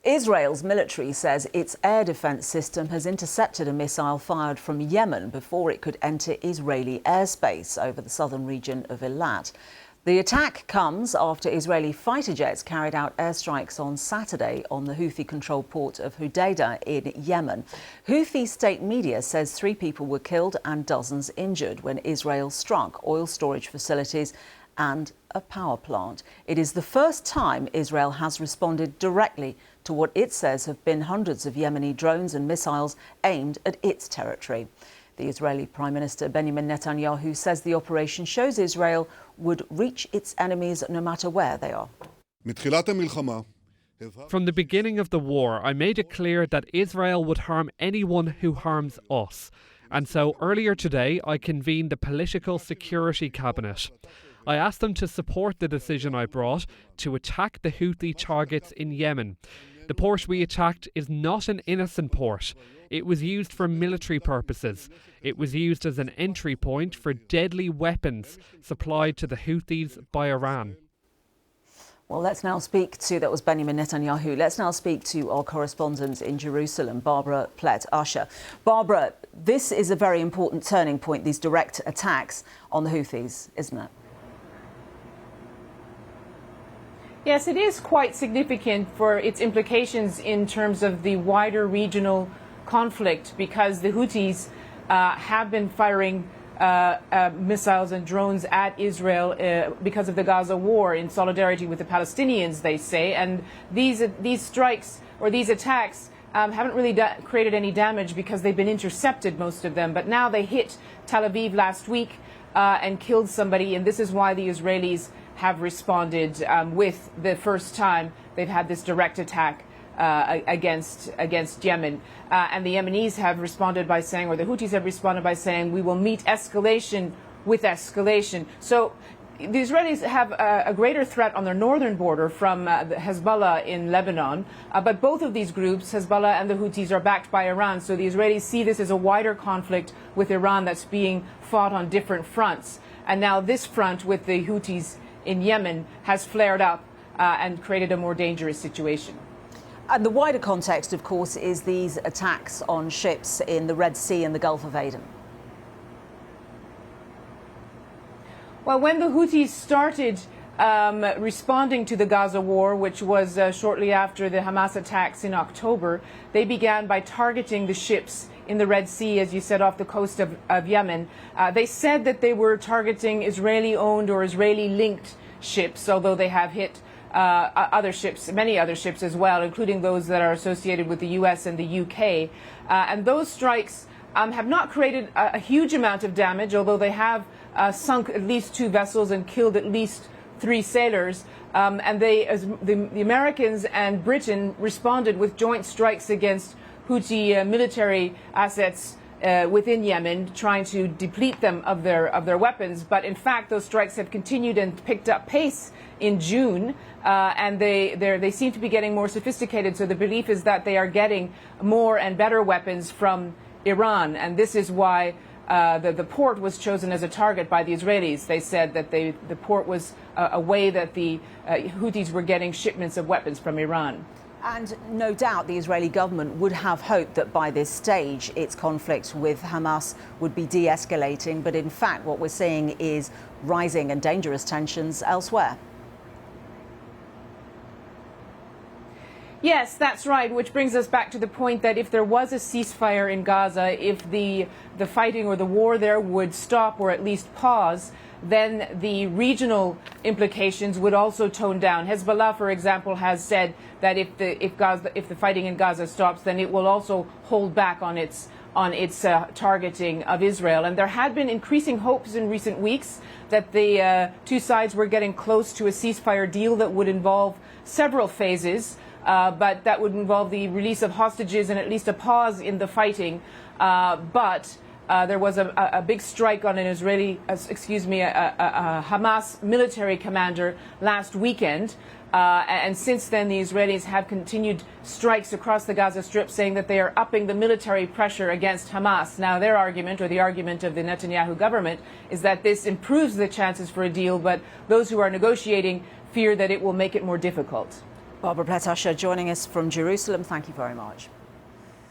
Israel's military says its air defense system has intercepted a missile fired from Yemen before it could enter Israeli airspace over the southern region of Eilat. The attack comes after Israeli fighter jets carried out airstrikes on Saturday on the Houthi-controlled port of Hodeidah in Yemen. Houthi state media says 3 people were killed and dozens injured when Israel struck oil storage facilities and a power plant. It is the first time Israel has responded directly to what it says have been hundreds of Yemeni drones and missiles aimed at its territory. The Israeli Prime Minister Benjamin Netanyahu says the operation shows Israel would reach its enemies no matter where they are. From the beginning of the war, I made it clear that Israel would harm anyone who harms us. And so earlier today, I convened the Political Security Cabinet. I asked them to support the decision I brought to attack the Houthi targets in Yemen. The port we attacked is not an innocent port. It was used for military purposes. It was used as an entry point for deadly weapons supplied to the Houthis by Iran. Well, let's now speak to, that was Benjamin Netanyahu. Let's now speak to our correspondent in Jerusalem, Barbara Plett-Usher. Barbara, this is a very important turning point, these direct attacks on the Houthis, isn't it? Yes, it is quite significant for its implications in terms of the wider regional conflict, because the Houthis have been firing missiles and drones at Israel because of the Gaza war, in solidarity with the Palestinians, they say. And these strikes or these attacks haven't really created any damage because they've been intercepted, most of them. But now they hit Tel Aviv last week and killed somebody, and this is why the Israelis have responded with the first time they've had this direct attack against Yemen. And the Yemenis have responded by saying, or the Houthis have responded by saying, we will meet escalation with escalation. So the Israelis have a greater threat on their northern border from the Hezbollah in Lebanon. But both of these groups, Hezbollah and the Houthis, are backed by Iran. So the Israelis see this as a wider conflict with Iran that's being fought on different fronts. And now this front with the Houthis in Yemen has flared up and created a more dangerous situation. And the wider context, of course, is these attacks on ships in the Red Sea and the Gulf of Aden. Well, when the Houthis started responding to the Gaza war, which was shortly after the Hamas attacks in October, they began by targeting the ships in the Red Sea, as you said, off the coast of Yemen. They said that they were targeting Israeli-owned or Israeli-linked ships, although they have hit other ships, many other ships as well, including those that are associated with the US and the UK. And those strikes have not created a huge amount of damage, although they have sunk at least 2 vessels and killed at least 3 sailors. And the Americans and Britain responded with joint strikes against Houthi military assets within Yemen, trying to deplete them of their weapons. But in fact, those strikes have continued and picked up pace in June, and they seem to be getting more sophisticated. So the belief is that they are getting more and better weapons from Iran, and this is why the port was chosen as a target by the Israelis. They said that the port was a way that the Houthis were getting shipments of weapons from Iran. And no doubt the Israeli government would have hoped that by this stage its conflict with Hamas would be de-escalating, but in fact what we're seeing is rising and dangerous tensions elsewhere. Yes, that's right, which brings us back to the point that if there was a ceasefire in Gaza, if the fighting or the war there would stop or at least pause, then the regional implications would also tone down. Hezbollah, for example, has said that if the fighting in Gaza stops, then it will also hold back on its targeting of Israel. And there had been increasing hopes in recent weeks that the 2 sides were getting close to a ceasefire deal that would involve several phases. But that would involve the release of hostages and at least a pause in the fighting. But there was a big strike on an Hamas military commander last weekend. And since then, the Israelis have continued strikes across the Gaza Strip, saying that they are upping the military pressure against Hamas. Now, their argument, or the argument of the Netanyahu government, is that this improves the chances for a deal, but those who are negotiating fear that it will make it more difficult. Barbara Pletasher joining us from Jerusalem. Thank you very much.